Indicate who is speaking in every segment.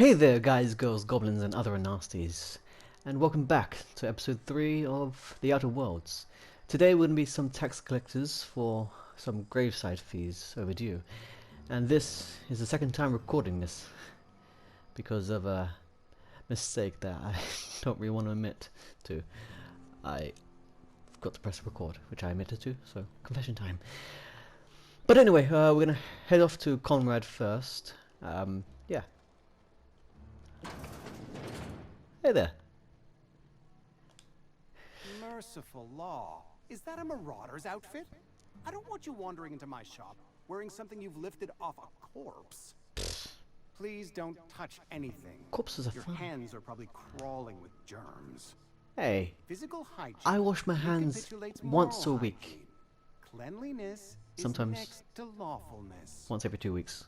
Speaker 1: Hey there guys, girls, goblins and other Un-Nasties, and welcome back to episode 3 of The Outer Worlds. Today we're going to be some tax collectors for some graveside fees overdue, and this is the second time recording this because of a mistake that I don't really want to admit to. I forgot to press record, which I admitted to, so confession time. But anyway, we're going to head off to Conrad first. Yeah. Hey there.
Speaker 2: Merciful law. Is that a marauder's outfit? I don't want you wandering into my shop wearing something you've lifted off a corpse. Please don't touch anything.
Speaker 1: Corpses are
Speaker 2: Your
Speaker 1: fun.
Speaker 2: hands are probably crawling with germs.
Speaker 1: Hey,
Speaker 2: Physical hygiene
Speaker 1: I wash my hands
Speaker 2: recapitulates
Speaker 1: once a
Speaker 2: moral
Speaker 1: week.
Speaker 2: hygiene. Cleanliness
Speaker 1: Sometimes
Speaker 2: is next to lawfulness.
Speaker 1: once every 2 weeks.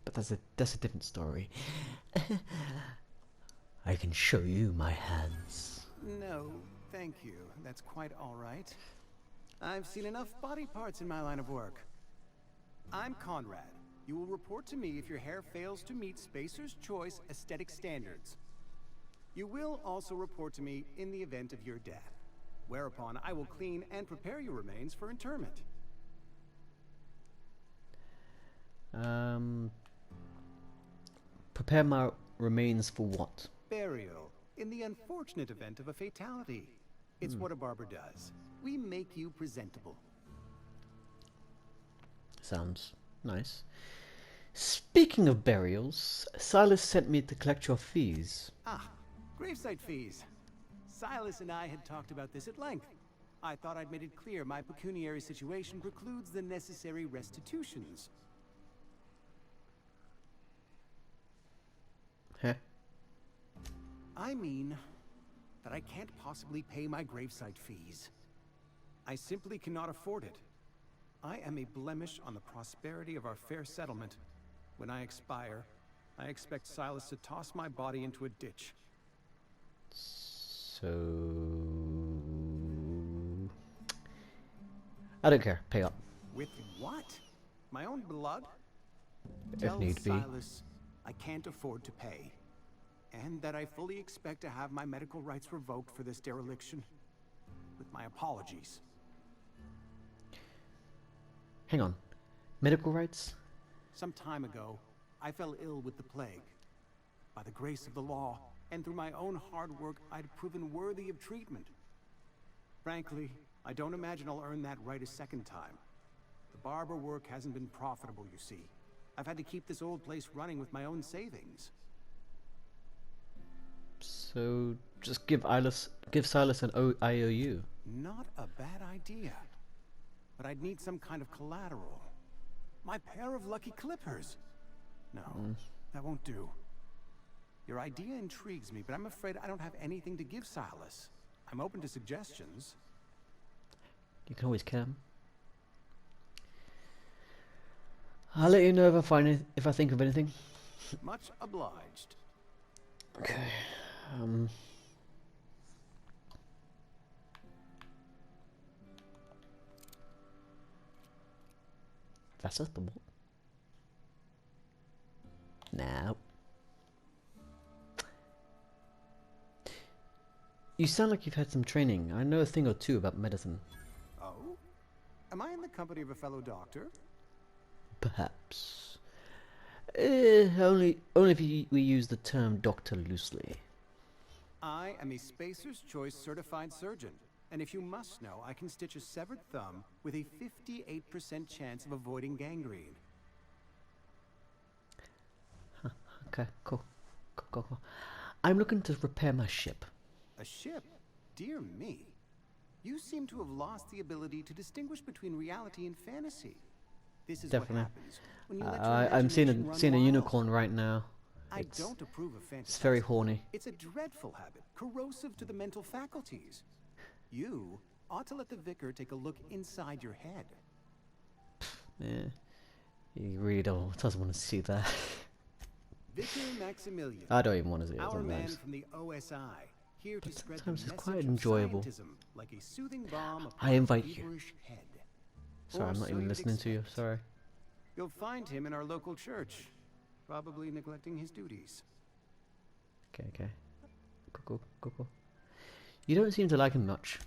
Speaker 1: But that's a different story. I can show you my hands.
Speaker 2: No, thank you. That's quite all right. I've seen enough body parts in my line of work. I'm Conrad. You will report to me if your hair fails to meet Spacer's Choice aesthetic standards. You will also report to me in the event of your death, whereupon I will clean and prepare your remains for interment.
Speaker 1: Prepare my remains for what?
Speaker 2: Burial, in the unfortunate event of a fatality. It's what a barber does. We make you presentable.
Speaker 1: Sounds nice. Speaking of burials, Silas sent me to collect your fees.
Speaker 2: Ah, gravesite fees. Silas and I had talked about this at length. I thought I'd made it clear my pecuniary situation precludes the necessary restitutions.
Speaker 1: Huh?
Speaker 2: I mean that I can't possibly pay my gravesite fees. I simply cannot afford it. I am a blemish on the prosperity of our fair settlement. When I expire, I expect Silas to toss my body into a ditch.
Speaker 1: So... I don't care. Pay up.
Speaker 2: With what? My own blood?
Speaker 1: If
Speaker 2: Tell
Speaker 1: need be.
Speaker 2: Silas I can't afford to pay. And that I fully expect to have my medical rights revoked for this dereliction. With my apologies.
Speaker 1: Hang on. Medical rights?
Speaker 2: Some time ago, I fell ill with the plague. By the grace of the law, and through my own hard work, I'd proven worthy of treatment. Frankly, I don't imagine I'll earn that right a second time. The barber work hasn't been profitable, you see. I've had to keep this old place running with my own savings.
Speaker 1: So just give Silas an IOU.
Speaker 2: Not a bad idea. But I'd need some kind of collateral. My pair of lucky clippers. No, that won't do. Your idea intrigues me, but I'm afraid I don't have anything to give Silas. I'm open to suggestions.
Speaker 1: You can always kill him. I'll let you know if I think of anything.
Speaker 2: Much obliged.
Speaker 1: Okay. That's a thought. Now. You sound like you've had some training. I know a thing or two about medicine.
Speaker 2: Oh? Am I in the company of a fellow doctor?
Speaker 1: Perhaps. Only if we use the term doctor loosely.
Speaker 2: I am a Spacer's Choice certified surgeon. And if you must know, I can stitch a severed thumb with a 58% chance of avoiding gangrene.
Speaker 1: Huh, okay, cool. Cool. I'm looking to repair my ship.
Speaker 2: A ship? Dear me. You seem to have lost the ability to distinguish between reality and fantasy. This is
Speaker 1: Definitely.
Speaker 2: what happens when you let your
Speaker 1: I'm seeing
Speaker 2: imagination run
Speaker 1: a
Speaker 2: wild.
Speaker 1: unicorn right now.
Speaker 2: I don't approve of fantasy.
Speaker 1: It's very horny.
Speaker 2: It's a dreadful habit, corrosive to the mental faculties. You ought to let the vicar take a look inside your head.
Speaker 1: Yeah. You really doesn't want to see that.
Speaker 2: Vicar Maximilian,
Speaker 1: I don't even want to see it
Speaker 2: our man
Speaker 1: sometimes.
Speaker 2: from the OSI, here to
Speaker 1: But
Speaker 2: spread the
Speaker 1: sometimes it's
Speaker 2: message
Speaker 1: quite
Speaker 2: of
Speaker 1: enjoyable.
Speaker 2: scientism like a soothing balm
Speaker 1: I
Speaker 2: upon a
Speaker 1: invite you.
Speaker 2: feverish head.
Speaker 1: Sorry,
Speaker 2: Or
Speaker 1: I'm not
Speaker 2: so
Speaker 1: even
Speaker 2: you'd
Speaker 1: listening to you.
Speaker 2: expect.
Speaker 1: Sorry.
Speaker 2: You'll find him in our local church, probably neglecting his duties.
Speaker 1: Okay. Go. You don't seem to like him much.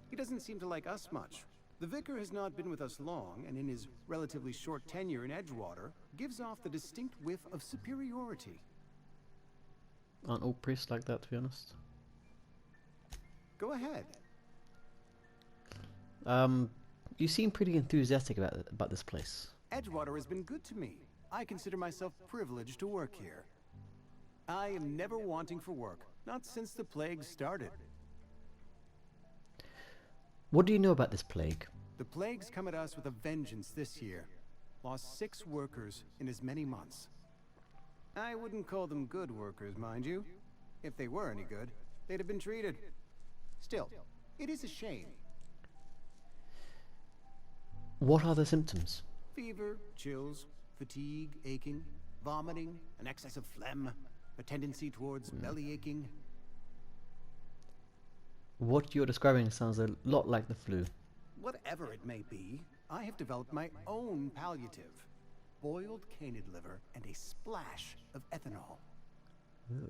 Speaker 2: He doesn't seem to like us much. The vicar has not been with us long, and in his relatively short tenure in Edgewater, gives off the distinct whiff of superiority.
Speaker 1: Aren't all priests like that, to be honest?
Speaker 2: Go ahead.
Speaker 1: You seem pretty enthusiastic about this place.
Speaker 2: Edgewater has been good to me. I consider myself privileged to work here. I am never wanting for work, not since the plague started.
Speaker 1: What do you know about this plague?
Speaker 2: The plague's come at us with a vengeance this year. Lost 6 workers in as many months. I wouldn't call them good workers, mind you. If they were any good, they'd have been treated. Still, it is a shame.
Speaker 1: What are the symptoms?
Speaker 2: Fever, chills, fatigue, aching, vomiting, an excess of phlegm, a tendency towards belly aching.
Speaker 1: What you're describing sounds a lot like the flu.
Speaker 2: Whatever it may be, I have developed my own palliative. Boiled canid liver and a splash of ethanol.
Speaker 1: Ew.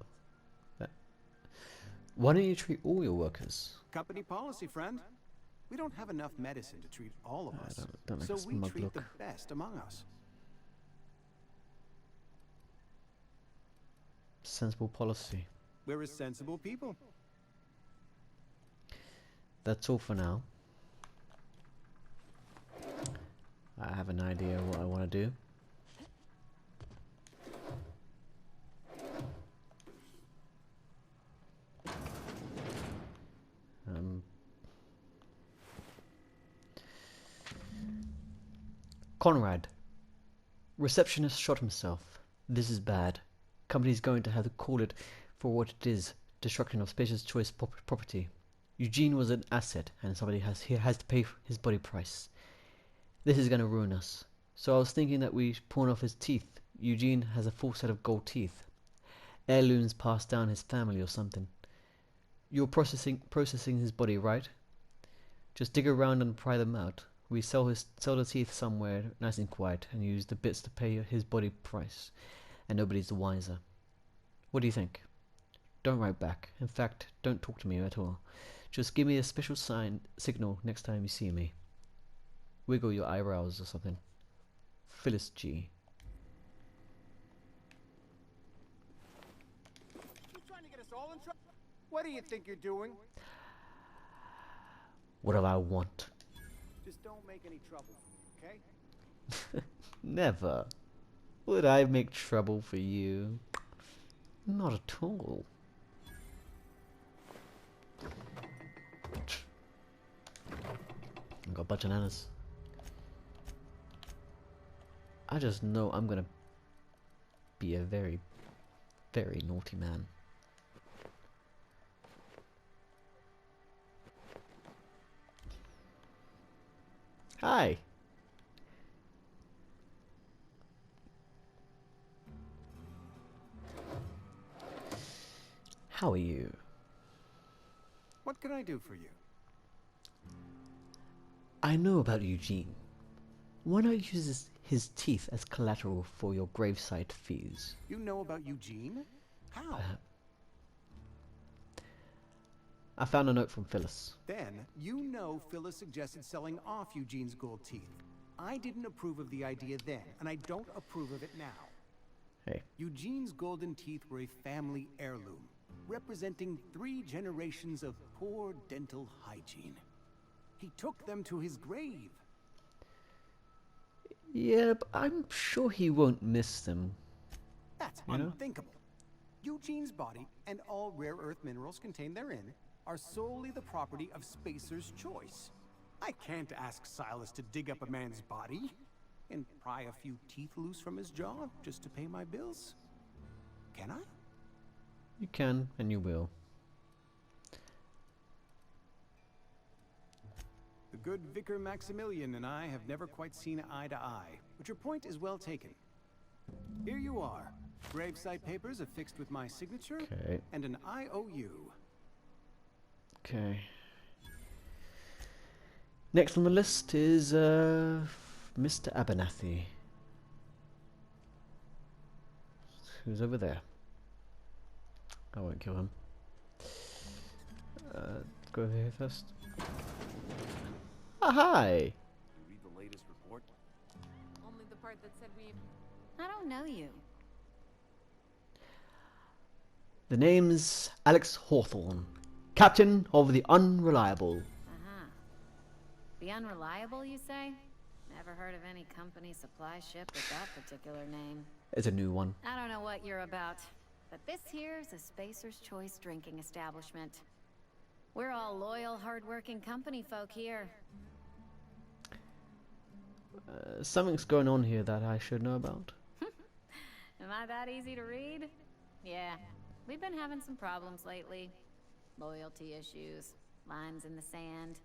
Speaker 1: Why don't you treat all your workers?
Speaker 2: Company policy, friend. We don't have enough medicine to treat all of us,
Speaker 1: don't like
Speaker 2: so
Speaker 1: this
Speaker 2: we
Speaker 1: mug
Speaker 2: treat
Speaker 1: look.
Speaker 2: the best among us.
Speaker 1: Sensible policy.
Speaker 2: We're a sensible people.
Speaker 1: That's all for now. I have an idea what I want to do. Conrad. Receptionist shot himself. This is bad. Company's going to have to call it for what it is. Destruction of Spacer's Choice property. Eugene was an asset, and somebody has to pay his body price. This is going to ruin us. So I was thinking that we pawn off his teeth. Eugene has a full set of gold teeth. Heirlooms passed down his family or something. You're processing his body, right? Just dig around and pry them out. We sell the teeth somewhere nice and quiet, and use the bits to pay his body price, and nobody's the wiser. What do you think? Don't write back. In fact, don't talk to me at all. Just give me a special signal next time you see me. Wiggle your eyebrows or something. Phyllis G.
Speaker 2: You trying to get us all in trouble? What do you think you're doing?
Speaker 1: What do I want?
Speaker 2: Just don't make any trouble for me, okay?
Speaker 1: Never. Would I make trouble for you? Not at all. I've got a bunch of bananas. I just know I'm gonna be a very, very naughty man. Hi. How are you?
Speaker 2: What can I do for you?
Speaker 1: I know about Eugene. Why not use his teeth as collateral for your gravesite fees?
Speaker 2: You know about Eugene? How?
Speaker 1: I found a note from Phyllis.
Speaker 2: Then, you know Phyllis suggested selling off Eugene's gold teeth. I didn't approve of the idea then, and I don't approve of it now.
Speaker 1: Hey.
Speaker 2: Eugene's golden teeth were a family heirloom, representing 3 generations of poor dental hygiene. He took them to his grave.
Speaker 1: Yeah, but I'm sure he won't miss them.
Speaker 2: That's
Speaker 1: You know?
Speaker 2: unthinkable. Eugene's body and all rare earth minerals contained therein are solely the property of Spacer's Choice. I can't ask Silas to dig up a man's body and pry a few teeth loose from his jaw just to pay my bills. Can I?
Speaker 1: You can, and you will.
Speaker 2: The good Vicar Maximilian and I have never quite seen eye to eye, but your point is well taken. Here you are. Gravesite papers affixed with my signature
Speaker 1: Okay.
Speaker 2: and an IOU.
Speaker 1: Okay. Next on the list is Mr. Abernathy. Who's over there? I won't kill him. Go over here first. Ah, hi!
Speaker 3: You read the latest report?
Speaker 4: Only the part that said we...
Speaker 5: I don't know you.
Speaker 1: The name's Alex Hawthorne, Captain of the Unreliable.
Speaker 5: Uh-huh. The Unreliable, you say? Never heard of any company supply ship with that particular name.
Speaker 1: It's a new one.
Speaker 5: I don't know what you're about, but this here's a Spacer's Choice drinking establishment. We're all loyal, hard-working company folk here.
Speaker 1: Something's going on here that I should know about.
Speaker 5: Am I that easy to read? Yeah, we've been having some problems lately. Loyalty issues, lines in the sand.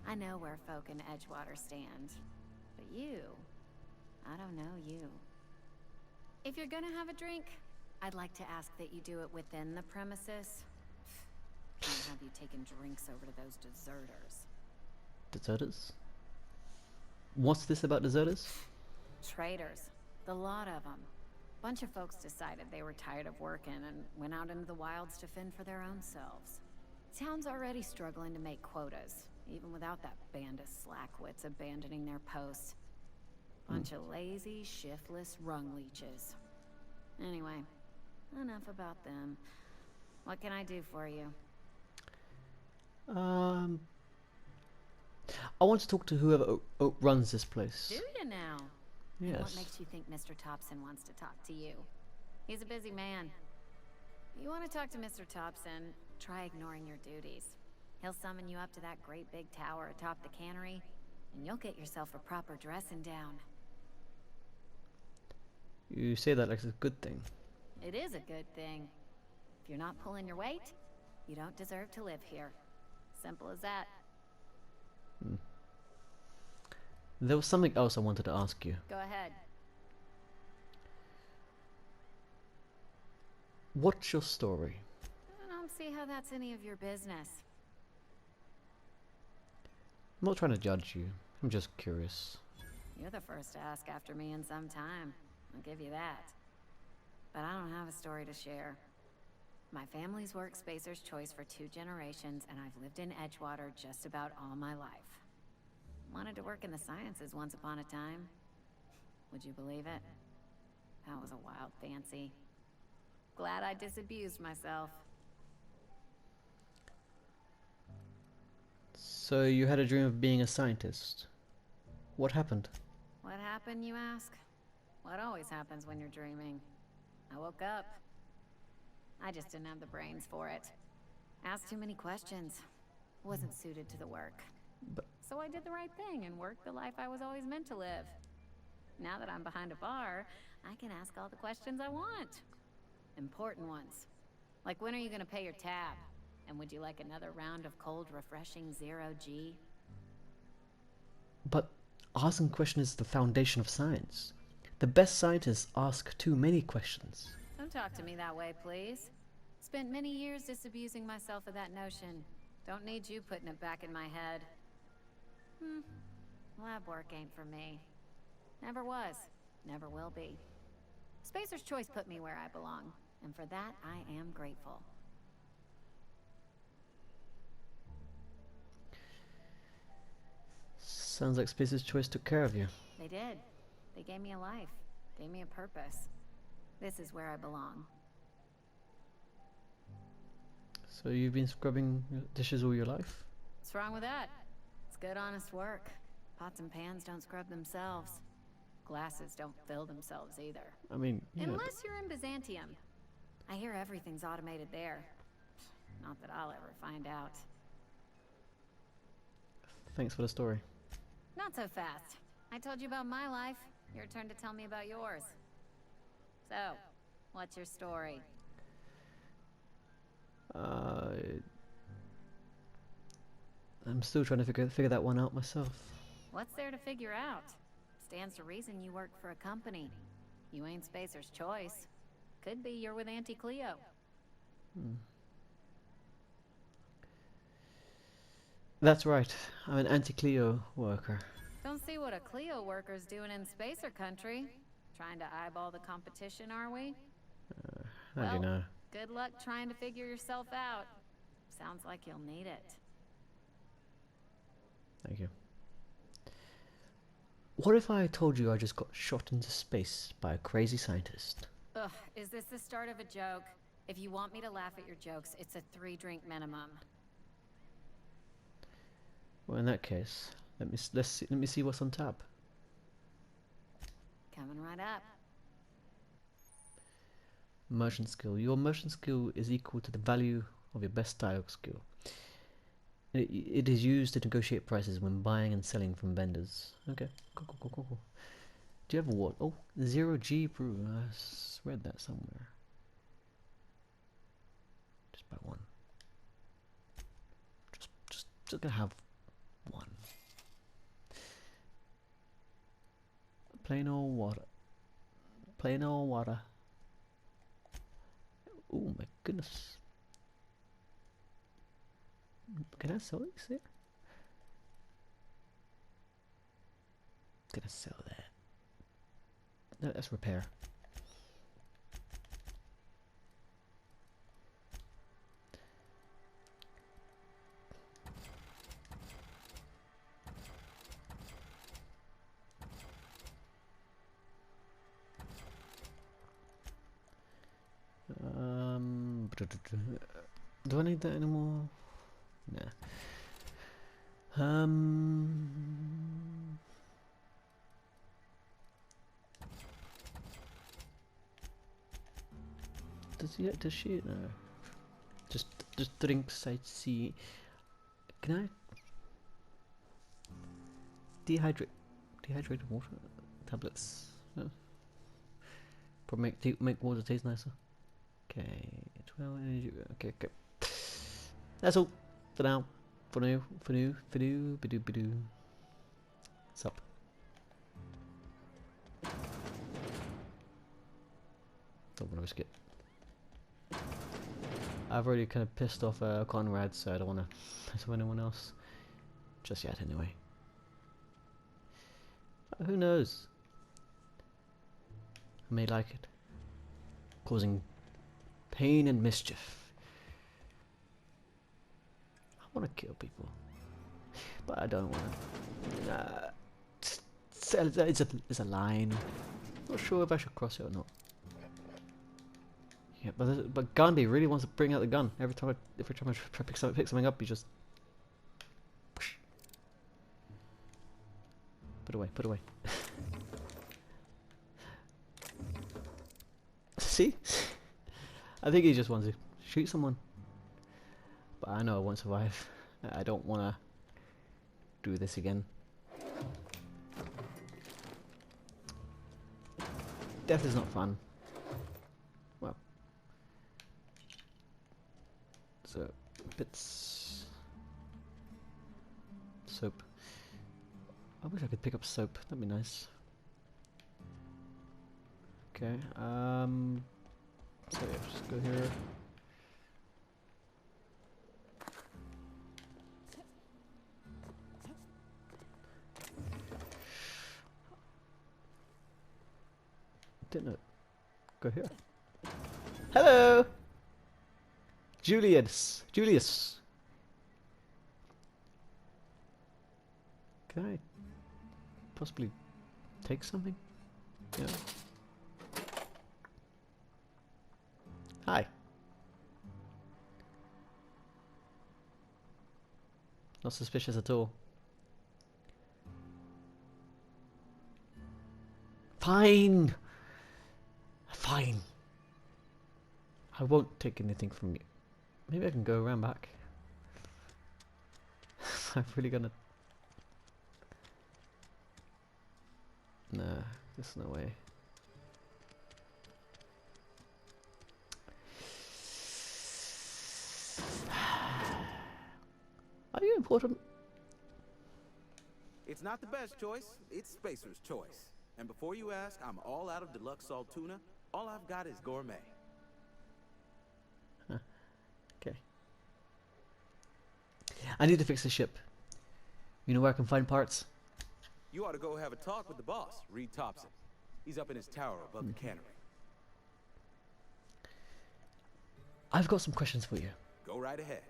Speaker 5: I know where folk in Edgewater stand. But you... I don't know you. If you're gonna have a drink, I'd like to ask that you do it within the premises. Can't have you taking drinks over to those deserters.
Speaker 1: Deserters? What's this about deserters?
Speaker 5: Traitors. The lot of them. Bunch of folks decided they were tired of working and went out into the wilds to fend for their own selves. Town's already struggling to make quotas, even without that band of slackwits abandoning their posts. Bunch of lazy, shiftless rung leeches. Anyway, enough about them. What can I do for you?
Speaker 1: I want to talk to whoever runs this place.
Speaker 5: Do you now? And
Speaker 1: Yes.
Speaker 5: what makes you think Mr. Thompson wants to talk to you? He's a busy man. You want to talk to Mr. Thompson, try ignoring your duties. He'll summon you up to that great big tower atop the cannery, and you'll get yourself a proper dressing down.
Speaker 1: You say that like it's a good thing.
Speaker 5: It is a good thing. If you're not pulling your weight, you don't deserve to live here. Simple as that.
Speaker 1: There was something else I wanted to ask you.
Speaker 5: Go ahead.
Speaker 1: What's your story?
Speaker 5: I don't see how that's any of your business.
Speaker 1: I'm not trying to judge you. I'm just curious.
Speaker 5: You're the first to ask after me in some time. I'll give you that. But I don't have a story to share. My family's worked Spacer's Choice for 2 generations, and I've lived in Edgewater just about all my life. Wanted to work in the sciences once upon a time. Would you believe it? That was a wild fancy. Glad I disabused myself.
Speaker 1: So you had a dream of being a scientist. What happened?
Speaker 5: What happened, you ask? What always happens when you're dreaming? I woke up. I just didn't have the brains for it. Asked too many questions. Wasn't suited to the work.
Speaker 1: But
Speaker 5: So I did the right thing and worked the life I was always meant to live. Now that I'm behind a bar, I can ask all the questions I want. Important ones. Like, when are you gonna pay your tab? And would you like another round of cold, refreshing zero-G?
Speaker 1: But asking questions is the foundation of science. The best scientists ask too many questions.
Speaker 5: Don't talk to me that way, please. Spent many years disabusing myself of that notion. Don't need you putting it back in my head. Lab work ain't for me. Never was. Never will be. Spacer's Choice put me where I belong, and for that I am grateful.
Speaker 1: Sounds like Spacer's Choice took care of you.
Speaker 5: They did. They gave me a life. Gave me a purpose. This is where I belong.
Speaker 1: So you've been scrubbing dishes all your life?
Speaker 5: What's wrong with that? It's good, honest work. Pots and pans don't scrub themselves. Glasses don't fill themselves either.
Speaker 1: I mean, yeah,
Speaker 5: Unless you're in Byzantium. I hear everything's automated there. Not that I'll ever find out.
Speaker 1: thanks for the story.
Speaker 5: Not so fast. I told you about my life. Your turn to tell me about yours. So, what's your story?
Speaker 1: I'm still trying to figure that one out myself.
Speaker 5: What's there to figure out? Stands to reason you work for a company. You ain't Spacer's Choice. Could be you're with Auntie Cleo.
Speaker 1: That's right. I'm an anti-Cleo worker.
Speaker 5: Don't see what a Cleo worker's doing in Spacer country. Trying to eyeball the competition, are we?
Speaker 1: How do you know?
Speaker 5: good luck trying to figure yourself out. Sounds like you'll need it.
Speaker 1: Thank you. What if I told you I just got shot into space by a crazy scientist?
Speaker 5: Ugh, is this the start of a joke? If you want me to laugh at your jokes, it's a 3-drink minimum.
Speaker 1: Well, in that case, let me see what's on tap.
Speaker 5: Coming right up.
Speaker 1: Merchant skill. Your merchant skill is equal to the value of your best dialogue skill. It is used to negotiate prices when buying and selling from vendors. Okay, cool. Do you have what? Oh, 0G brew. I read that somewhere. Just buy one. Just gonna have one. Plain old water. Plain old water. Oh my goodness. Can I sell this here? Gonna sell that. No, that's repair. Do I need that anymore? Nah. Does she? No. Just drinks I see. Can I dehydrated water tablets? No. Probably make water taste nicer. Okay, 12 energy. Okay. That's all for now. For now. Bidoo. What's up? Don't want to risk it. I've already kind of pissed off Conrad, so I don't want to mess with anyone else. Just yet, anyway. Who knows? I may like it. Causing pain and mischief. I want to kill people. But I don't want to. It's a line. Not sure if I should cross it or not. Yeah, but Gandhi really wants to bring out the gun every time I try to pick something up. He just put away. See, I think he just wants to shoot someone. But I know I won't survive. I don't want to do this again. Death is not fun. Well. So, bits. Soap. I wish I could pick up soap. That'd be nice. Okay, so yeah, just go here. Didn't know. Go here. Hello! Julius! Can I possibly take something? Yeah. Hi. Not suspicious at all. Fine! Fine. I won't take anything from you. Maybe I can go around back. I'm really gonna... Nah, there's no way. Are you important?
Speaker 3: It's not the best choice, it's Spacer's choice. And before you ask, I'm all out of deluxe salt tuna. All I've got is gourmet.
Speaker 1: Huh. Okay. I need to fix the ship. You know where I can find parts?
Speaker 3: You ought to go have a talk with the boss, Reed Thompson. He's up in his tower above the cannery.
Speaker 1: I've got some questions for you.
Speaker 3: Go right ahead.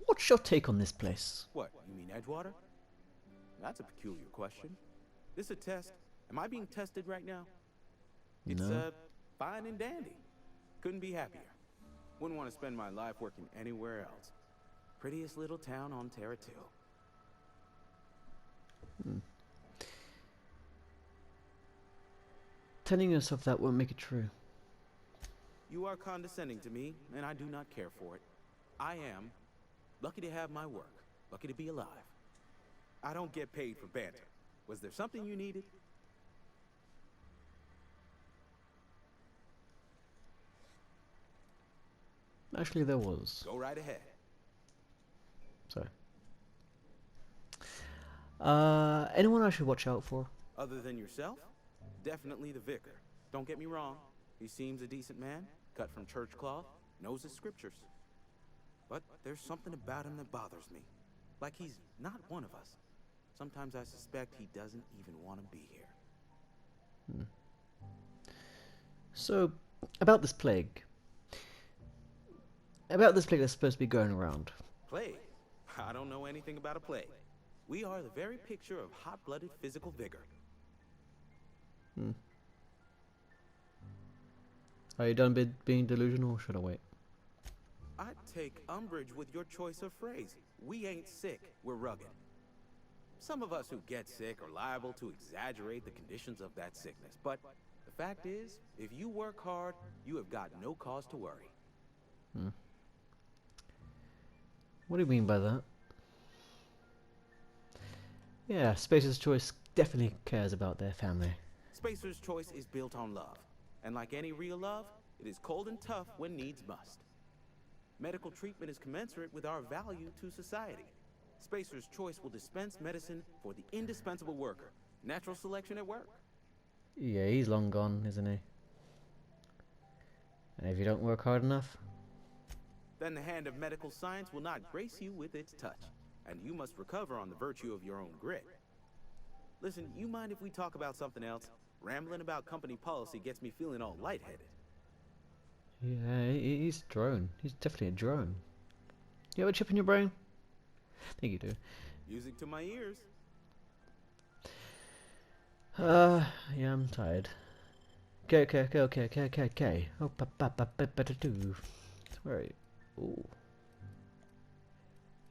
Speaker 1: What's your take on this place?
Speaker 3: What, you mean Edgewater? That's a peculiar question. This a test? Am I being tested right now? It's,
Speaker 1: No.
Speaker 3: fine and dandy. Couldn't be happier. Wouldn't want to spend my life working anywhere else. Prettiest little town on Terra 2.
Speaker 1: Telling yourself that won't make it true.
Speaker 3: You are condescending to me, and I do not care for it. I am lucky to have my work, lucky to be alive. I don't get paid for banter. Was there something you needed?
Speaker 1: Actually, there was.
Speaker 3: Go right ahead.
Speaker 1: So. Anyone I should watch out for?
Speaker 3: Other than yourself? Definitely the vicar. Don't get me wrong. He seems a decent man, cut from church cloth, knows his scriptures. But there's something about him that bothers me. Like he's not one of us. Sometimes I suspect he doesn't even want to be here.
Speaker 1: So, about this plague. About this plague that's supposed to be going around.
Speaker 3: Plague? I don't know anything about a plague. We are the very picture of hot-blooded physical vigor.
Speaker 1: Are you done being delusional, or should I wait?
Speaker 3: I'd take umbrage with your choice of phrase. We ain't sick, we're rugged. Some of us who get sick are liable to exaggerate the conditions of that sickness, but the fact is, if you work hard, you have got no cause to worry.
Speaker 1: What do you mean by that? Yeah, Spacer's Choice definitely cares about their family.
Speaker 3: Spacer's Choice is built on love, and like any real love, it is cold and tough when needs must. Medical treatment is commensurate with our value to society. Spacer's Choice will dispense medicine for the indispensable worker. Natural selection at work.
Speaker 1: Yeah, he's long gone, isn't he? And if you don't work hard enough?
Speaker 3: Then the hand of medical science will not grace you with its touch, and you must recover on the virtue of your own grit. Listen, you mind if we talk about something else? Rambling about company policy gets me feeling all lightheaded.
Speaker 1: Yeah, he's a drone. He's definitely a drone. You have a chip in your brain? I think you do.
Speaker 3: Music to my ears.
Speaker 1: Yeah, I'm tired. Okay. Oh, better do. Where are you? Ooh.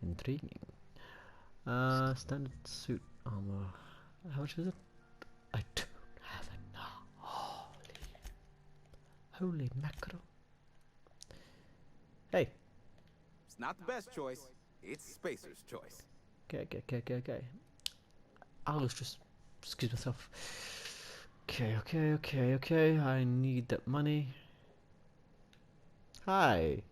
Speaker 1: Intriguing. Standard suit armor. How much is it? I don't have it now. Holy mackerel. Hey.
Speaker 3: It's not the best choice. It's Spacer's Choice.
Speaker 1: Okay. I'll just excuse myself. Okay. I need that money. Hi.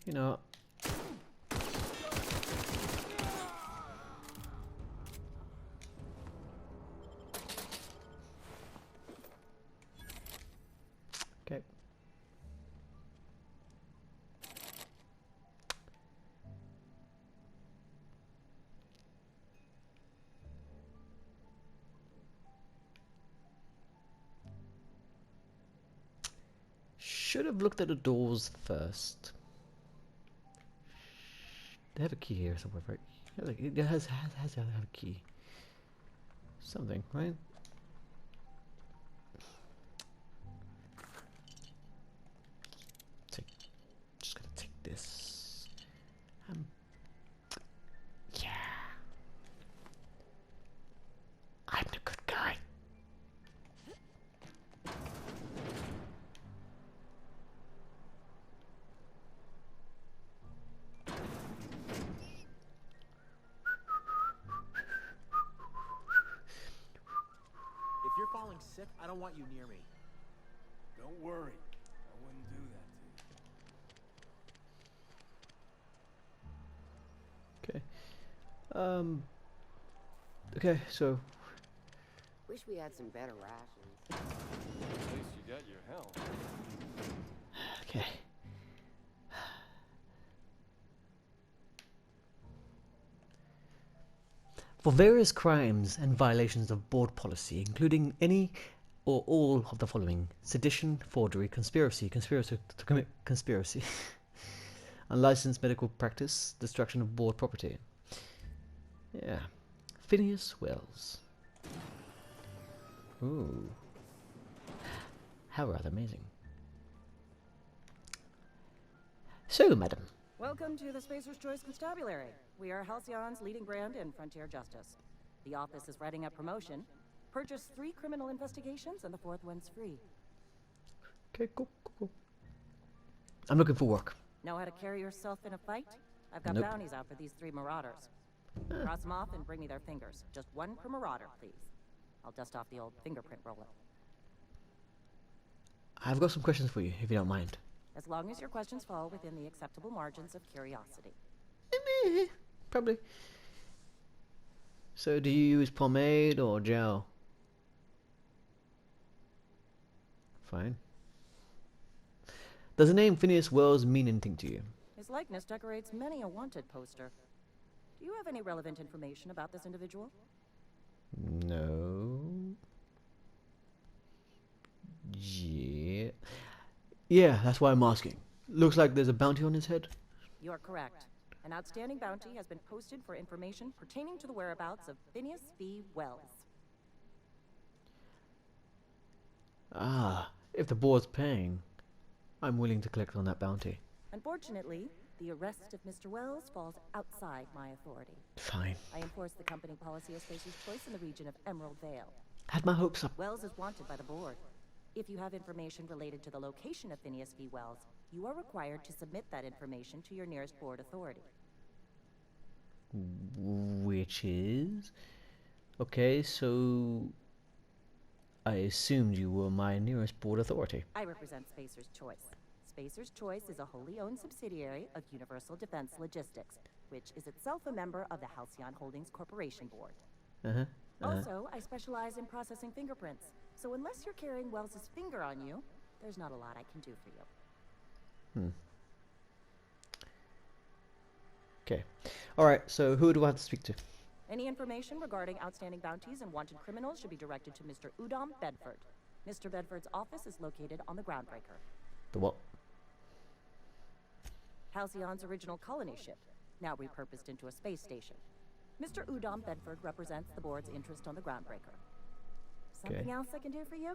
Speaker 1: You know. Okay. Should have looked at the doors first. They have a key here somewhere, right? It has to have a key. Something, right? Just gonna take this. Yeah. I'm the good guy.
Speaker 6: If you're falling sick, I don't want you near me.
Speaker 2: Don't worry. I wouldn't do that to you.
Speaker 1: Okay. Okay, so
Speaker 7: Wish we had some better rations.
Speaker 8: At least you got your helmet.
Speaker 1: for various crimes and violations of board policy, including any or all of the following: sedition, forgery, conspiracy, unlicensed medical practice, destruction of board property. Yeah. Phineas Wells. Ooh. How rather amazing. So, madam.
Speaker 7: Welcome to the Spacer's Choice Constabulary. We are Halcyon's leading brand in frontier justice. The office is writing up promotion. Purchase 3 criminal investigations and the 4th one's free.
Speaker 1: Okay, cool. I'm looking for work.
Speaker 7: Know how to carry yourself in a fight? I've got
Speaker 1: Nope.
Speaker 7: bounties out for these 3 marauders. Cross them off and bring me their fingers. Just 1 per marauder, please. I'll dust off the old fingerprint roller.
Speaker 1: I've got some questions for you, if you don't mind.
Speaker 7: As long as your questions fall within the acceptable margins of curiosity.
Speaker 1: Probably. So, do you use pomade or gel? Fine. Does the name Phineas Wells mean anything to you?
Speaker 7: His likeness decorates many a wanted poster. Do you have any relevant information about this individual?
Speaker 1: No. Yeah. Yeah, that's why I'm asking. Looks like there's a bounty on his head.
Speaker 7: You are correct. An outstanding bounty has been posted for information pertaining to the whereabouts of Phineas V. Wells.
Speaker 1: Ah, if the board's paying, I'm willing to collect on that bounty.
Speaker 7: Unfortunately, the arrest of Mr. Wells falls outside my authority.
Speaker 1: Fine.
Speaker 7: I enforce the company policy of Spacer's Choice in the region of Emerald Vale.
Speaker 1: Had my hopes up.
Speaker 7: Wells is wanted by the board. If you have information related to the location of Phineas V. Wells, you are required to submit that information to your nearest board authority.
Speaker 1: Which is? Okay, so I assumed you were my nearest board authority.
Speaker 7: I represent Spacer's Choice. Spacer's Choice is a wholly owned subsidiary of Universal Defense Logistics, which is itself a member of the Halcyon Holdings Corporation Board. Also, I specialize in processing fingerprints, so unless you're carrying Wells's finger on you, there's not a lot I can do for you.
Speaker 1: Okay. Alright, so who do I have to speak to?
Speaker 7: Any information regarding outstanding bounties and wanted criminals should be directed to Mr. Udom Bedford. Mr. Bedford's office is located on the Groundbreaker,
Speaker 1: The what?
Speaker 7: Halcyon's original colony ship, now repurposed into a space station. Mr. Udom Bedford represents the board's interest on the Groundbreaker. Something else I can do for you?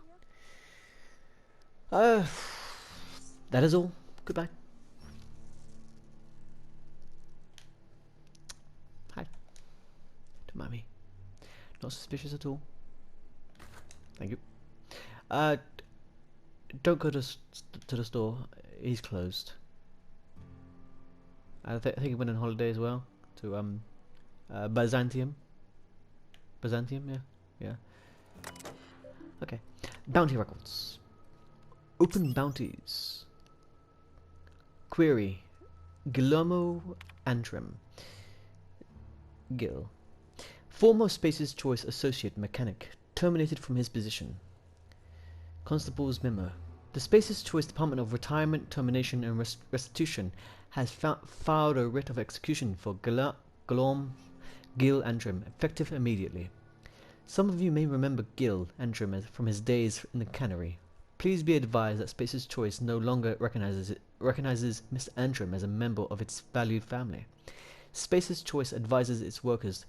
Speaker 1: That is all. Goodbye. Hi. Don't mind me. Not suspicious at all. Thank you. Don't go to the store. He's closed. I think he went on holiday as well to Byzantium. Byzantium, yeah. Okay. Bounty records. Open bounties. Query. Guillermo Antrim. Gil. Former Spacer's Choice associate mechanic terminated from his position. Constable's memo. The Spacer's Choice Department of Retirement, Termination and Restitution has filed a writ of execution for Gil Antrim, effective immediately. Some of you may remember Gil Antrim from his days in the cannery. Please be advised that Spacer's Choice no longer recognizes Mr. Antrim as a member of its valued family. Spacer's Choice advises its workers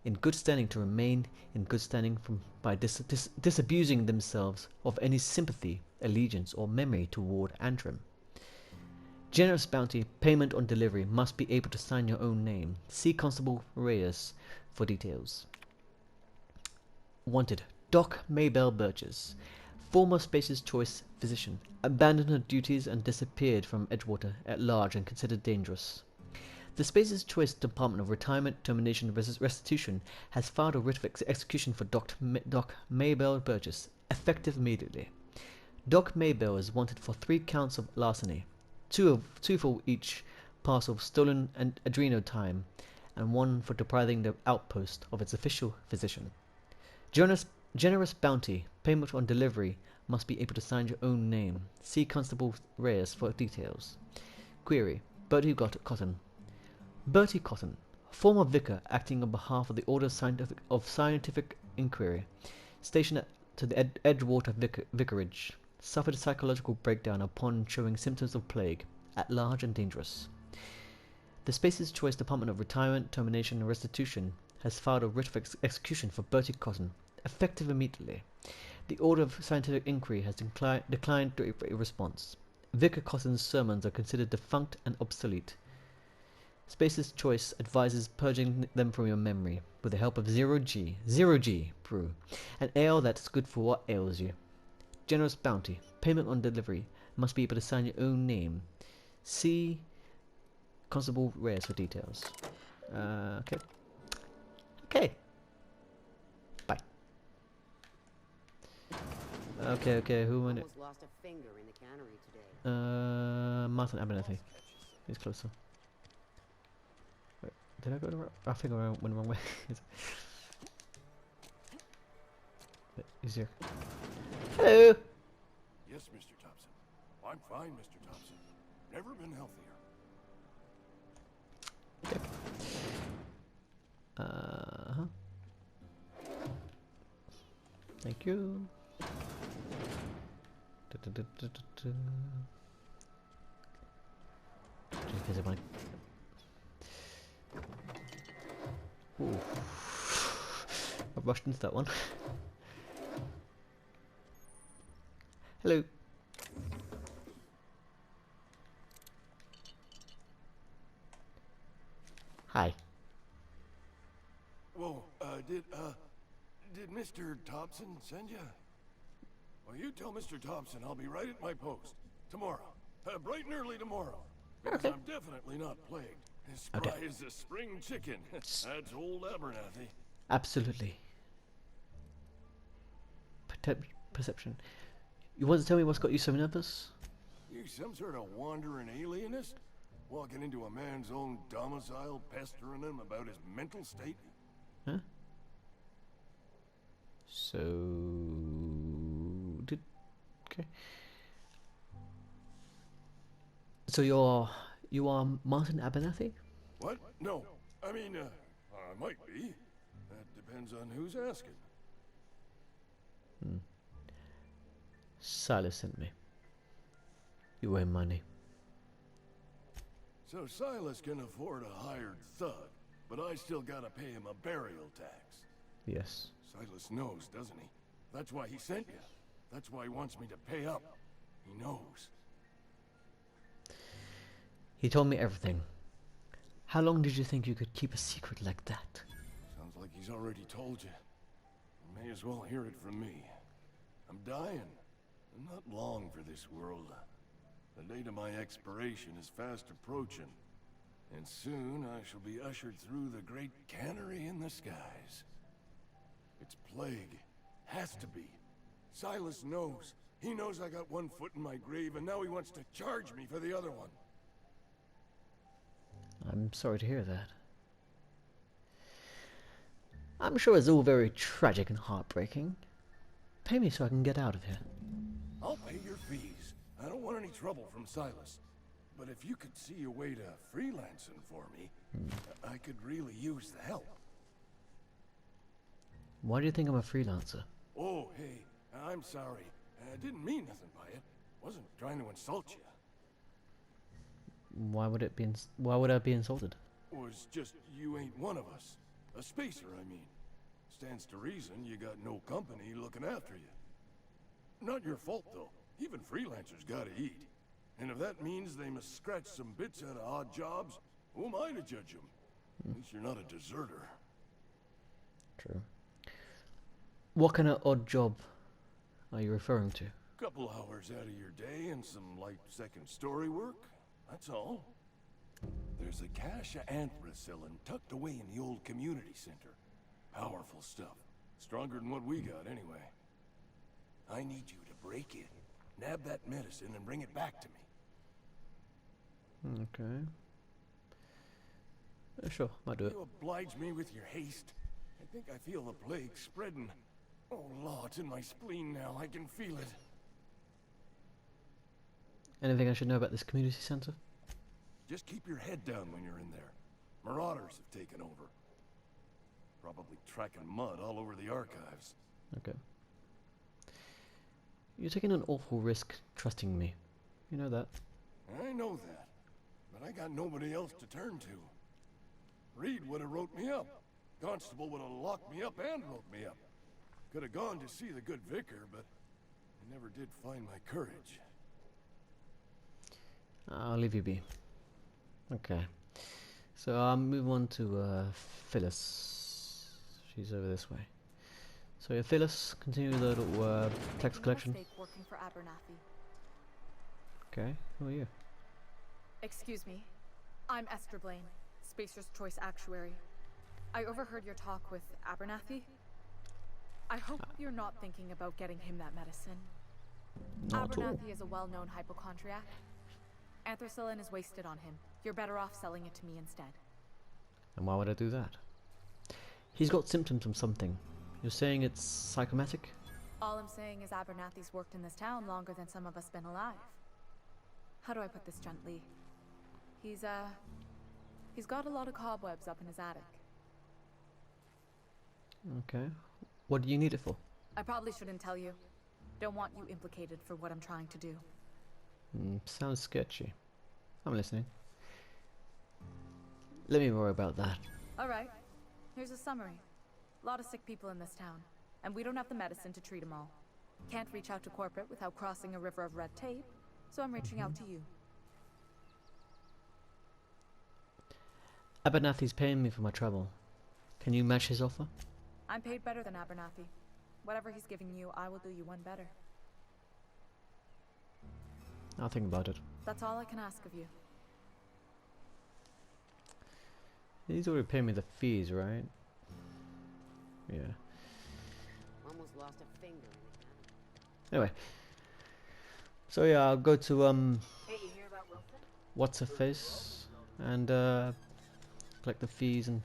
Speaker 1: in good standing to remain in good standing by disabusing themselves of any sympathy, allegiance, or memory toward Antrim. Generous bounty payment on delivery must be able to sign your own name. See Constable Reyes for details. Wanted. Doc Maybelle Burgess, former Spacer's Choice physician, abandoned her duties and disappeared from Edgewater at large and considered dangerous. The Spacer's Choice Department of Retirement, Termination and Restitution has filed a writ of execution for Doc Maybelle Burgess, effective immediately. Doc Maybelle is wanted for 3 counts of larceny, 2 for each parcel of stolen and adreno time, and 1 for depriving the outpost of its official physician. Generous bounty payment on delivery must be able to sign your own name. See Constable Reyes for details. Query. Bertie Cotton. Bertie Cotton, Former vicar acting on behalf of the Order of Scientific Inquiry, stationed to the Edgewater Vicarage, suffered a psychological breakdown upon showing symptoms of plague, at large and dangerous. The Space's Choice Department of Retirement, Termination and Restitution has filed a writ of execution for Bertie Cotton, effective immediately. The Order of Scientific Inquiry has declined to a response. Vicar Cotton's sermons are considered defunct and obsolete. Space's Choice advises purging them from your memory with the help of Zero G brew, an ale that's good for what ails you. Generous bounty. Payment on delivery. Must be able to sign your own name. See Constable Rares for details. Okay. Okay. Bye. Okay, who won it?
Speaker 8: Almost lost a finger in the cannery today.
Speaker 1: Martin Abernathy. He's closer. Wait, did I go the wrong? I think I went the wrong way. Bit easier. Hello!
Speaker 9: Yes, Mr. Thompson. I'm fine, Mr. Thompson. Never been healthier.
Speaker 1: Okay. Uh-huh. Thank you. Just in case I want to... Ooh. I rushed into that one. Hello. Hi.
Speaker 9: Whoa, did Mr. Thompson send you? Well, you tell Mr. Thompson I'll be right at my post. Tomorrow. Bright and early tomorrow. Because
Speaker 1: Okay.
Speaker 9: I'm definitely not plagued. As spry as a spring chicken. That's old Abernathy.
Speaker 1: Absolutely. Perception. You want to tell me what's got you so nervous?
Speaker 9: You some sort of wandering alienist? Walking into a man's own domicile, pestering him about his mental state?
Speaker 1: Huh? So... Okay. So you are Martin Abernathy?
Speaker 9: What? No. I mean, I might be. That depends on who's asking.
Speaker 1: Silas sent me. You owe him money.
Speaker 9: So Silas can afford a hired thug, but I still gotta pay him a burial tax.
Speaker 1: Yes.
Speaker 9: Silas knows, doesn't he? That's why he sent you. That's why he wants me to pay up. He knows.
Speaker 1: He told me everything. How long did you think you could keep a secret like that?
Speaker 9: Sounds like he's already told you. You may as well hear it from me. I'm dying. I'm not long for this world. The date of my expiration is fast approaching. And soon I shall be ushered through the great cannery in the skies. It's plague. Has to be. Silas knows. He knows I got one foot in my grave, and now he wants to charge me for the other one.
Speaker 1: I'm sorry to hear that. I'm sure it's all very tragic and heartbreaking. Pay me so I can get out of here.
Speaker 9: I'll pay your fees. I don't want any trouble from Silas. But if you could see a way to freelancing for me, I could really use the help.
Speaker 1: Why do you think I'm a freelancer?
Speaker 9: Oh, hey, I'm sorry. I didn't mean nothing by it. Wasn't trying to insult you.
Speaker 1: Why would it be? Why would I be insulted?
Speaker 9: Was just you ain't one of us. A spacer, I mean. Stands to reason you got no company looking after you. Not your fault, though. Even freelancers gotta eat. And if that means they must scratch some bits out of odd jobs, who am I to judge them? At least you're not a deserter.
Speaker 1: True. What kind of odd job are you referring to?
Speaker 9: Couple hours out of your day and some light second-story work. That's all. There's a cache of anthrax selling tucked away in the old community center. Powerful stuff. Stronger than what we got, anyway. I need you to break in, nab that medicine, and bring it back to me.
Speaker 1: Okay. Sure, might do it.
Speaker 9: You oblige me with your haste. I think I feel the plague spreading. Oh, Lord, it's in my spleen now. I can feel it.
Speaker 1: Anything I should know about this community center?
Speaker 9: Just keep your head down when you're in there. Marauders have taken over. Probably tracking mud all over the archives.
Speaker 1: Okay. You're taking an awful risk trusting me. You know that.
Speaker 9: I know that, but I got nobody else to turn to. Reed would have wrote me up. Constable would have locked me up and wrote me up. Could have gone to see the good vicar, but I never did find my courage.
Speaker 1: I'll leave you be. Okay. So I'll move on to Phyllis. She's over this way. So yeah, Phyllis, continue the little text collection.
Speaker 10: Working for Abernathy.
Speaker 1: Okay, who are you?
Speaker 10: Excuse me. I'm Esther Blaine, Spacer's Choice Actuary. I overheard your talk with Abernathy. I hope you're not thinking about getting him that medicine.
Speaker 1: Not at all.
Speaker 10: Abernathy is a well-known hypochondriac. Anthracillin is wasted on him. You're better off selling it to me instead.
Speaker 1: And why would I do that? He's got symptoms of something. You're saying it's psychomatic?
Speaker 10: All I'm saying is Abernathy's worked in this town longer than some of us been alive. How do I put this gently? He's got a lot of cobwebs up in his attic.
Speaker 1: Okay. What do you need it for?
Speaker 10: I probably shouldn't tell you. Don't want you implicated for what I'm trying to do.
Speaker 1: Sounds sketchy. I'm listening. Let me worry about that.
Speaker 10: Alright. Here's a summary. A lot of sick people in this town, and we don't have the medicine to treat them all. Can't reach out to corporate without crossing a river of red tape, so I'm reaching out to you.
Speaker 1: Abernathy's paying me for my trouble. Can you match his offer?
Speaker 10: I'm paid better than Abernathy. Whatever he's giving you, I will do you one better.
Speaker 1: I'll think about it.
Speaker 10: That's all I can ask of you.
Speaker 1: He's already paid me the fees, right? Yeah.
Speaker 8: Almost lost a finger in the
Speaker 1: Anyway. So yeah, I'll go to
Speaker 8: Hey, you hear about Wilson?
Speaker 1: what's her face and collect the fees and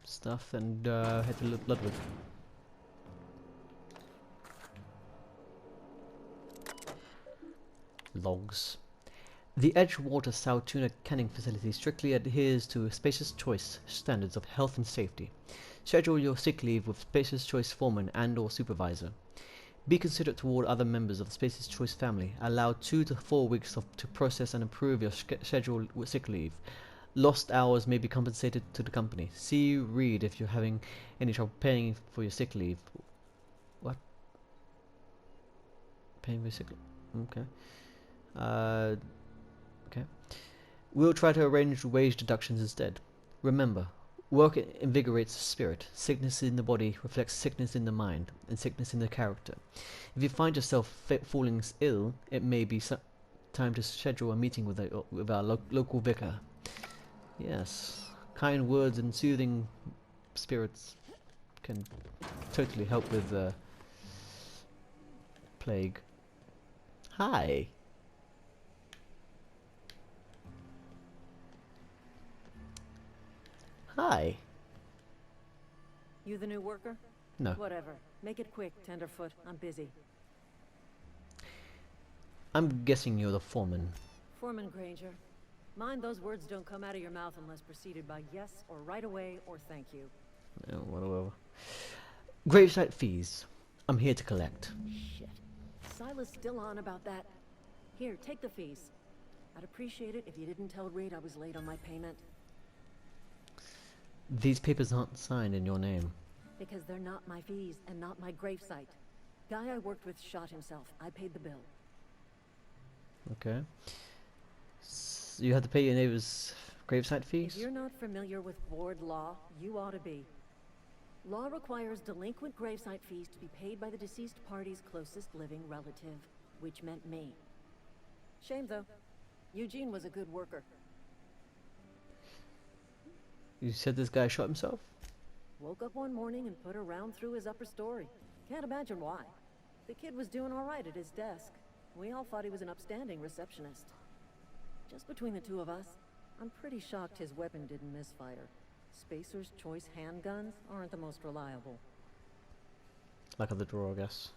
Speaker 1: stuff and head to Ludwig. Logs. The Edgewater Sow Tuna Canning Facility strictly adheres to Spacer's Choice standards of health and safety. Schedule your sick leave with Spacer's Choice foreman and or supervisor. Be considerate toward other members of the Spacer's Choice family. Allow 2 to 4 weeks to process and approve your scheduled sick leave. Lost hours may be compensated to the company. See Reed if you're having any trouble paying for your sick leave. What? Paying for your sick leave? Okay. Okay. We'll try to arrange wage deductions instead. Remember, work invigorates the spirit. Sickness in the body reflects sickness in the mind, and sickness in the character. If you find yourself falling ill, it may be time to schedule a meeting with our local vicar. Yes, kind words and soothing spirits can totally help with plague. Hi. Hi.
Speaker 11: You the new worker?
Speaker 1: No.
Speaker 11: Whatever. Make it quick, Tenderfoot. I'm busy.
Speaker 1: I'm guessing you're the foreman.
Speaker 11: Foreman Granger. Mind those words don't come out of your mouth unless preceded by yes or right away or thank you.
Speaker 1: Whatever. Gravesite fees. I'm here to collect.
Speaker 11: Shit. Silas still on about that. Here, take the fees. I'd appreciate it if you didn't tell Reed I was late on my payment.
Speaker 1: These papers aren't signed in your name.
Speaker 11: Because they're not my fees and not my gravesite. Guy I worked with shot himself. I paid the bill.
Speaker 1: Okay. You had to pay your neighbor's gravesite fees?
Speaker 11: If you're not familiar with board law, you ought to be. Law requires delinquent gravesite fees to be paid by the deceased party's closest living relative, which meant me. Shame though. Eugene was a good worker.
Speaker 1: You said this guy shot himself?
Speaker 11: Woke up one morning and put a round through his upper story. Can't imagine why. The kid was doing all right at his desk. We all thought he was an upstanding receptionist. Just between the two of us, I'm pretty shocked his weapon didn't misfire. Spacer's Choice handguns aren't the most reliable.
Speaker 1: Luck of the draw, I guess.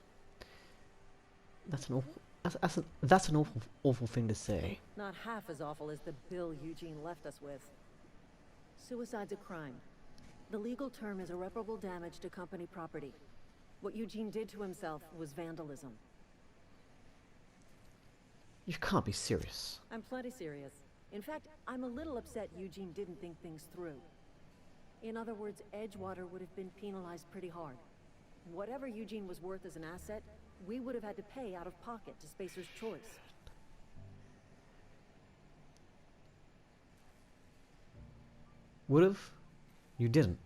Speaker 1: That's an awful. That's an awful thing to say.
Speaker 11: Not half as awful as the bill Eugene left us with. Suicide's a crime. The legal term is irreparable damage to company property. What Eugene did to himself was vandalism.
Speaker 1: You can't be serious.
Speaker 11: I'm plenty serious. In fact, I'm a little upset Eugene didn't think things through. In other words, Edgewater would have been penalized pretty hard. Whatever Eugene was worth as an asset, we would have had to pay out of pocket to Spacer's Choice.
Speaker 1: Would have? You didn't.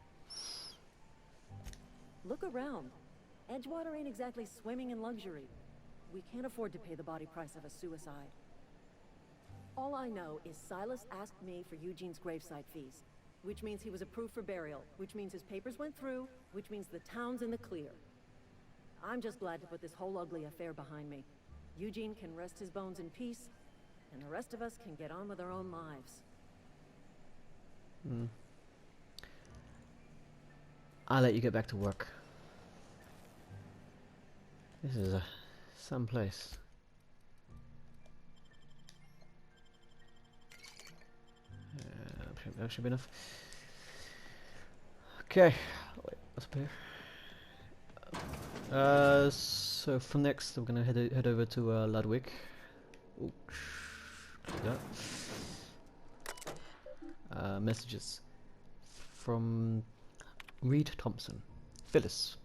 Speaker 11: Look around. Edgewater ain't exactly swimming in luxury. We can't afford to pay the body price of a suicide. All I know is Silas asked me for Eugene's gravesite fees, which means he was approved for burial, which means his papers went through, which means the town's in the clear. I'm just glad to put this whole ugly affair behind me. Eugene can rest his bones in peace, and the rest of us can get on with our own lives.
Speaker 1: I'll let you get back to work. This is some place. That should be enough. Okay. Wait, what's up here? So from next, we're gonna head over to Ludwig. Ooh, messages from Reed Thompson. Phyllis,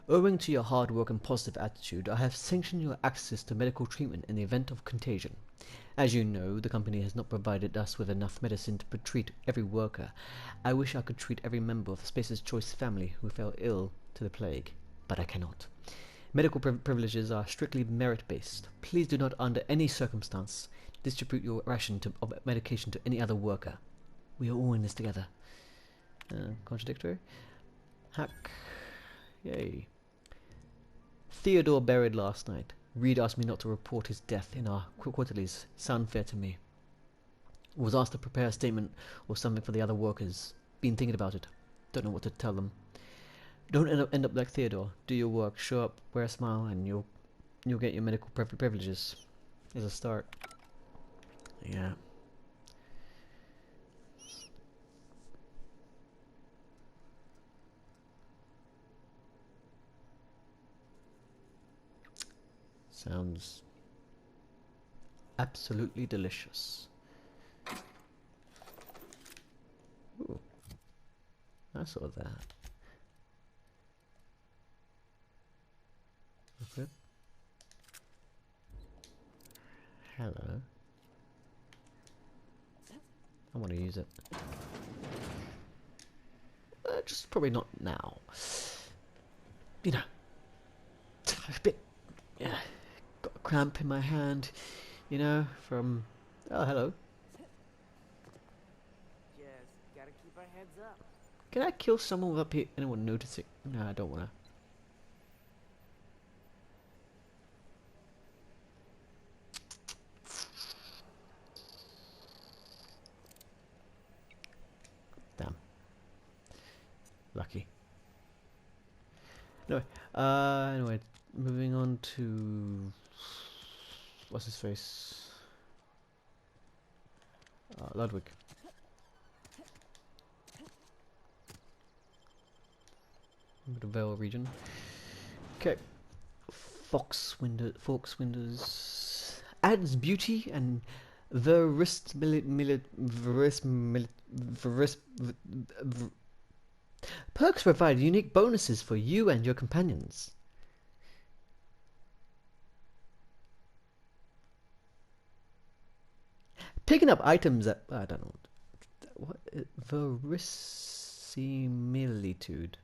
Speaker 1: owing to your hard work and positive attitude, I have sanctioned your access to medical treatment in the event of contagion. As you know, the company has not provided us with enough medicine to treat every worker. I wish I could treat every member of the Spacer's Choice family who fell ill to the plague, but I cannot. Medical privileges are strictly merit-based. Please do not, under any circumstance, distribute your ration of medication to any other worker. We are all in this together. Contradictory? Hack. Yay. Theodore buried last night. Reed asked me not to report his death in our quarterlies. Sound fair to me. Was asked to prepare a statement or something for the other workers. Been thinking about it. Don't know what to tell them. Don't end up like Theodore. Do your work, show up, wear a smile, and you'll get your medical privileges. As a start. Yeah. Sounds absolutely delicious. Ooh, I saw that. Okay. Hello. I want to use it. Just probably not now. You know, a bit. Yeah. Got a cramp in my hand, you know, from... Oh, hello.
Speaker 8: Just gotta keep our heads up.
Speaker 1: Can I kill someone without anyone noticing? No, I don't wanna. Damn. Lucky. Anyway, moving on to... What's his face? Ludwig. The Vale region. Okay. Forks windows adds beauty and perks provide unique bonuses for you and your companions. Picking up items that I don't know what verisimilitude.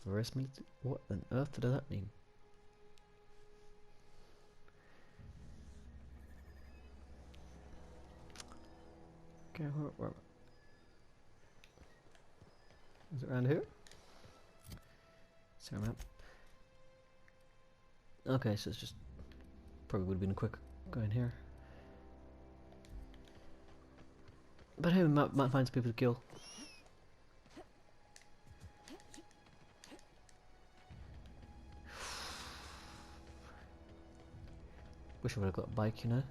Speaker 1: Verisimilitude? What on earth does that mean? Okay, where is it around here? Sorry, map. Okay, so it's just probably would have been quick going here. But hey, we might find some people to kill. Wish I would have got a bike, you know.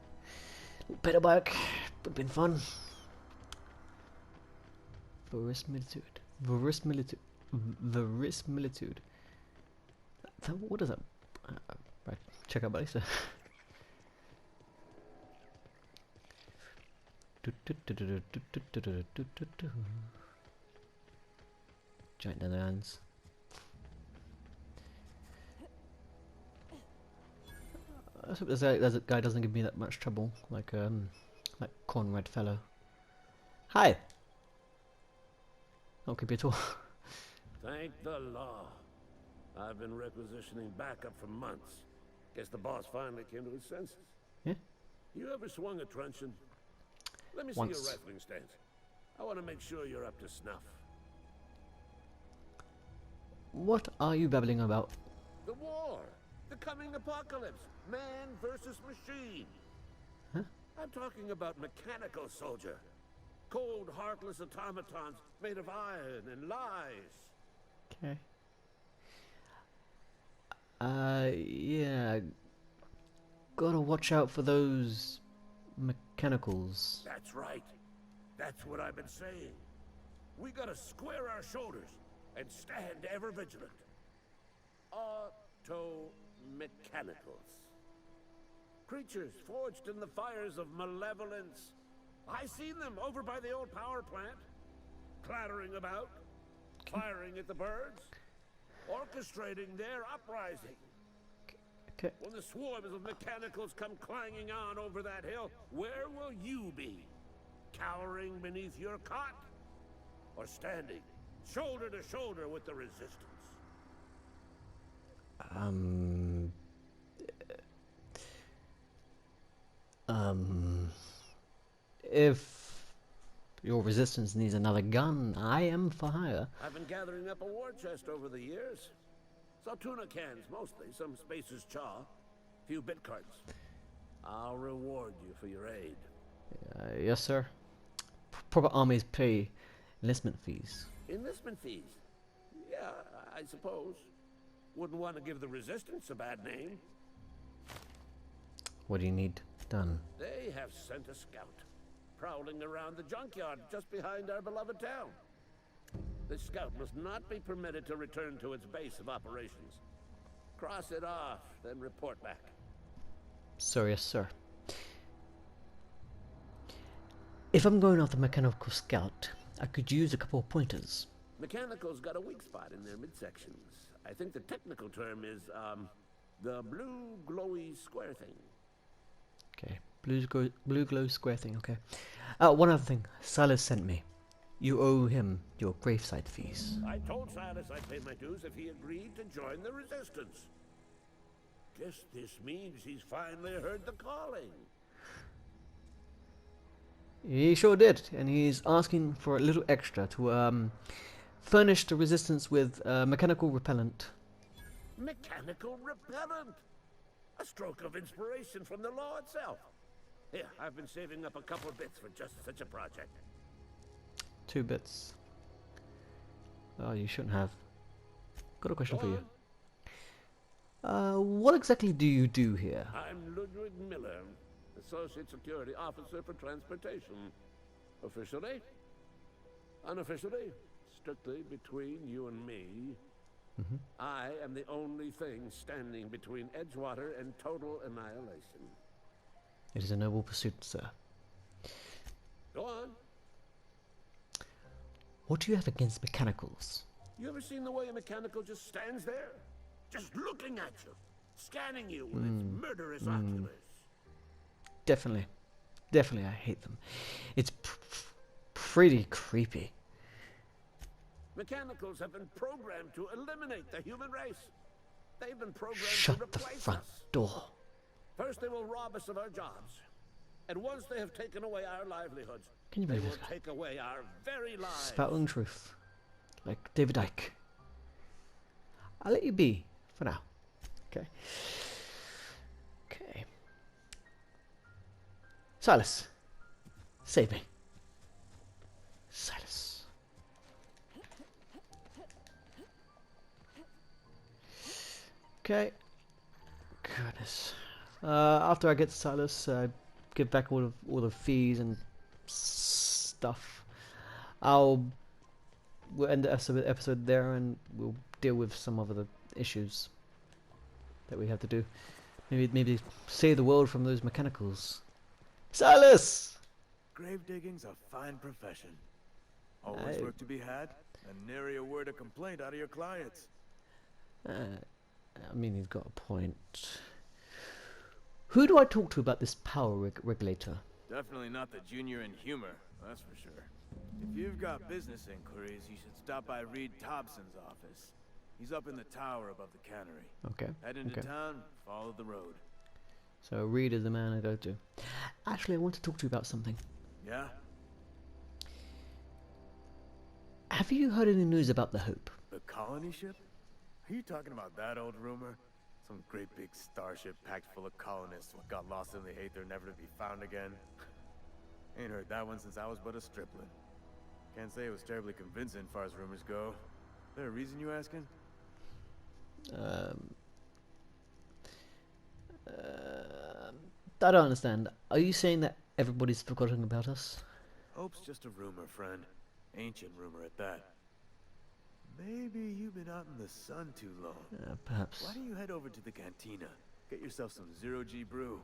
Speaker 1: Better bike, would have been fun. Verisimilitude. Verisimilitude. Verisimilitude. What is that? Right, check out later. Giant Netherlands. I hope this guy doesn't give me that much trouble, like Conrad fellow. Hi. Not creepy at all.
Speaker 12: Thank the law. I've been requisitioning backup for months. Guess the boss finally came to his senses.
Speaker 1: Yeah.
Speaker 12: You ever swung a truncheon? Let me see
Speaker 1: Once.
Speaker 12: your rifling stance. I want to make sure you're up to snuff.
Speaker 1: What are you babbling about?
Speaker 12: The war. The coming apocalypse. Man versus machine.
Speaker 1: Huh?
Speaker 12: I'm talking about mechanical soldier. Cold, heartless automatons made of iron and lies.
Speaker 1: Okay. Yeah. Gotta watch out for those mechanicals.
Speaker 12: That's right. That's what I've been saying. We gotta square our shoulders and stand ever vigilant. Auto-mechanicals. Creatures forged in the fires of malevolence. I seen them over by the old power plant. Clattering about. Firing at the birds. Orchestrating their uprising.
Speaker 1: Okay.
Speaker 12: When the swarms of mechanicals come clanging on over that hill, where will you be? Cowering beneath your cot? Or standing, shoulder to shoulder with the resistance?
Speaker 1: If your resistance needs another gun, I am for hire.
Speaker 12: I've been gathering up a war chest over the years. Saw tuna cans mostly, some Spacer's chaw, few bit cards. I'll reward you for your aid.
Speaker 1: Yes, sir. Proper armies pay enlistment fees.
Speaker 12: Enlistment fees? Yeah, I suppose. Wouldn't want to give the resistance a bad name.
Speaker 1: What do you need done?
Speaker 12: They have sent a scout, prowling around the junkyard just behind our beloved town. This scout must not be permitted to return to its base of operations. Cross it off, then report back.
Speaker 1: Sir, yes, sir. If I'm going off the mechanical scout, I could use a couple of pointers.
Speaker 12: Mechanical's got a weak spot in their midsections. I think the technical term is, the blue glowy square thing.
Speaker 1: Okay, blue glow square thing, okay. One other thing, Silas sent me. You owe him your graveside fees.
Speaker 12: I told Silas I'd pay my dues if he agreed to join the resistance. Guess this means he's finally heard the calling.
Speaker 1: He sure did, and he's asking for a little extra to furnish the resistance with mechanical repellent.
Speaker 12: Mechanical repellent? A stroke of inspiration from the law itself. Here, I've been saving up a couple of bits for just such a project.
Speaker 1: 2 bits. Oh, you shouldn't have. Got a question for you. What exactly do you do here?
Speaker 12: I'm Ludwig Miller, Associate Security Officer for Transportation. Officially? Unofficially? Strictly between you and me. I am the only thing standing between Edgewater and total annihilation.
Speaker 1: It is a noble pursuit, sir.
Speaker 12: Go on.
Speaker 1: What do you have against mechanicals?
Speaker 12: You ever seen the way a mechanical just stands there? Just looking at you. Scanning you with its murderous oculars.
Speaker 1: Definitely. Definitely, I hate them. It's pretty creepy.
Speaker 12: Mechanicals have been programmed to eliminate the human race. They've been programmed
Speaker 1: Shut
Speaker 12: to
Speaker 1: the
Speaker 12: replace
Speaker 1: front
Speaker 12: us.
Speaker 1: door.
Speaker 12: First they will rob us of our jobs. And once they have taken away our livelihoods,
Speaker 1: Can you
Speaker 12: they
Speaker 1: believe
Speaker 12: will
Speaker 1: this guy?
Speaker 12: take away our very lives.
Speaker 1: Spouting truth. Like David Icke. I'll let you be for now. Okay. Okay. Silas. Save me. Silas. Okay. Goodness. After I get Silas, give back all the fees and stuff. I'll we'll end the episode there, and we'll deal with some of the issues that we have to do. Maybe save the world from those mechanicals. Silas!
Speaker 13: Grave digging's a fine profession. Always work to be had, and nary a word of complaint out of your clients.
Speaker 1: I mean, he's got a point. Who do I talk to about this power regulator?
Speaker 13: Definitely not the junior in humor, that's for sure. If you've got business inquiries, you should stop by Reed Thompson's office. He's up in the tower above the cannery.
Speaker 1: Okay.
Speaker 13: Head into town, follow the road.
Speaker 1: So Reed is the man I go to. Actually, I want to talk to you about something.
Speaker 13: Yeah?
Speaker 1: Have you heard any news about the Hope?
Speaker 13: The colony ship? Are you talking about that old rumor? Some great big starship packed full of colonists what got lost in the aether, never to be found again. Ain't heard that one since I was but a stripling. Can't say it was terribly convincing far as rumors go. Is there a reason you asking?
Speaker 1: I don't understand. Are you saying that everybody's forgotten about us?
Speaker 13: Hope's just a rumor, friend. Ancient rumor at that. Maybe you've been out in the sun too long.
Speaker 1: Perhaps.
Speaker 13: Why don't you head over to the cantina? Get yourself some zero-G brew.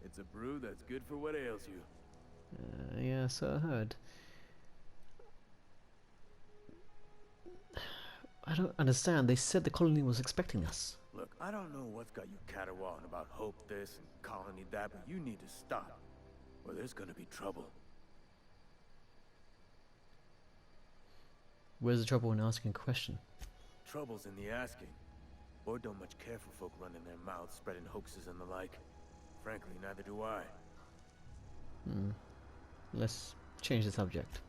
Speaker 13: It's a brew that's good for what ails you.
Speaker 1: Yeah, so I heard. I don't understand. They said the colony was expecting us.
Speaker 13: Look, I don't know what's got you caterwauling about Hope this and colony that, but you need to stop, or there's gonna be trouble.
Speaker 1: Where's the trouble in asking a question?
Speaker 13: Trouble's in the asking. Board don't much care for folk running their mouths, spreading hoaxes and the like. Frankly, neither do I.
Speaker 1: Let's change the subject.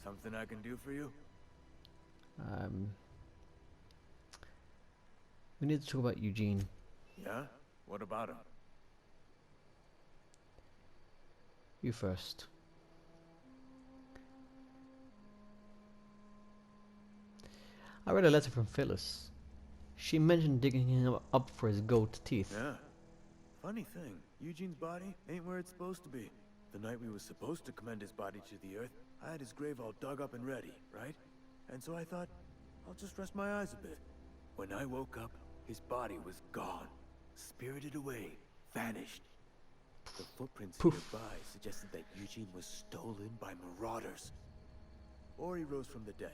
Speaker 13: Something I can do for you?
Speaker 1: We need to talk about Eugene.
Speaker 13: Yeah? What about him?
Speaker 1: You first. I read a letter from Phyllis. She mentioned digging him up for his gold teeth.
Speaker 13: Yeah. Funny thing, Eugene's body ain't where it's supposed to be. The night we was supposed to commend his body to the earth, I had his grave all dug up and ready, right? And so I thought, I'll just rest my eyes a bit. When I woke up, his body was gone. Spirited away. Vanished. The footprints nearby suggested that Eugene was stolen by marauders. Or he rose from the dead.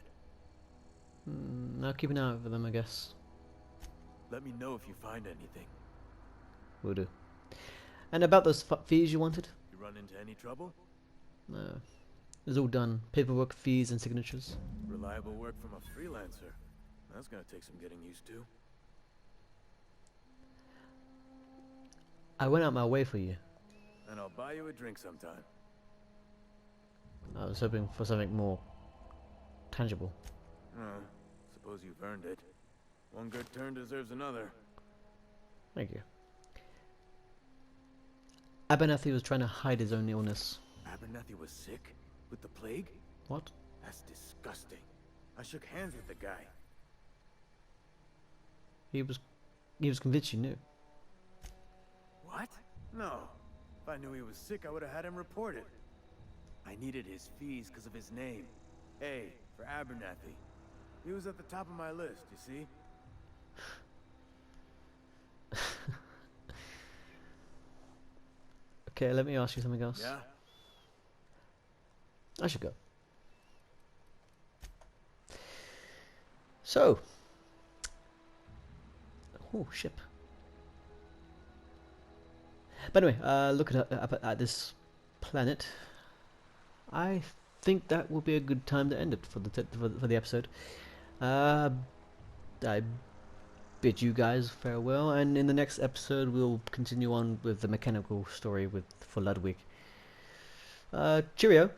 Speaker 1: I'll keep an eye out for them, I guess.
Speaker 13: Let me know if you find anything.
Speaker 1: Will do. And about those fees you wanted?
Speaker 13: You run into any trouble?
Speaker 1: No. It's all done. Paperwork, fees, and signatures.
Speaker 13: Reliable work from a freelancer. That's gonna take some getting used to.
Speaker 1: I went out my way for you.
Speaker 13: And I'll buy you a drink sometime.
Speaker 1: I was hoping for something more tangible.
Speaker 13: Oh, suppose you've earned it. One good turn deserves another.
Speaker 1: Thank you. Abernathy was trying to hide his own illness.
Speaker 13: Abernathy was sick? With the plague?
Speaker 1: What?
Speaker 13: That's disgusting. I shook hands with the guy.
Speaker 1: He was convinced you knew.
Speaker 13: What? No. If I knew he was sick, I would have had him reported. I needed his fees because of his name. A for Abernathy. He was at the top of my list, you see?
Speaker 1: Okay, let me ask you something else.
Speaker 13: Yeah?
Speaker 1: I should go. So. Oh, ship. But anyway, look at this planet. I think that will be a good time to end it for the episode. I bid you guys farewell, and in the next episode we'll continue on with the mechanical story for Ludwig. Cheerio.